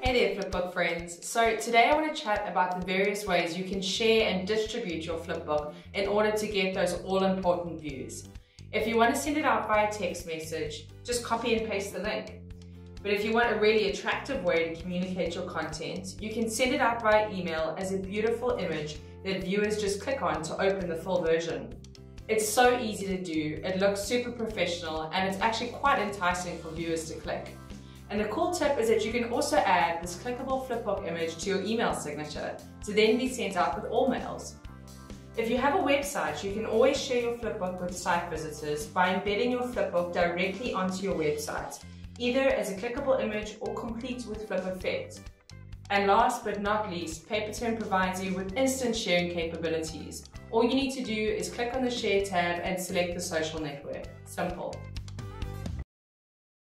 Hey there Flipbook friends. So today I want to chat about the various ways you can share and distribute your Flipbook in order to get those all-important views. If you want to send it out via text message, just copy and paste the link. But if you want a really attractive way to communicate your content, you can send it out via email as a beautiful image that viewers just click on to open the full version. It's so easy to do, it looks super professional, and it's actually quite enticing for viewers to click. And the cool tip is that you can also add this clickable Flipbook image to your email signature to then be sent out with all mails. If you have a website, you can always share your Flipbook with site visitors by embedding your Flipbook directly onto your website, either as a clickable image or complete with Flip Effect. And last but not least, Paperturn provides you with instant sharing capabilities. All you need to do is click on the Share tab and select the social network. Simple.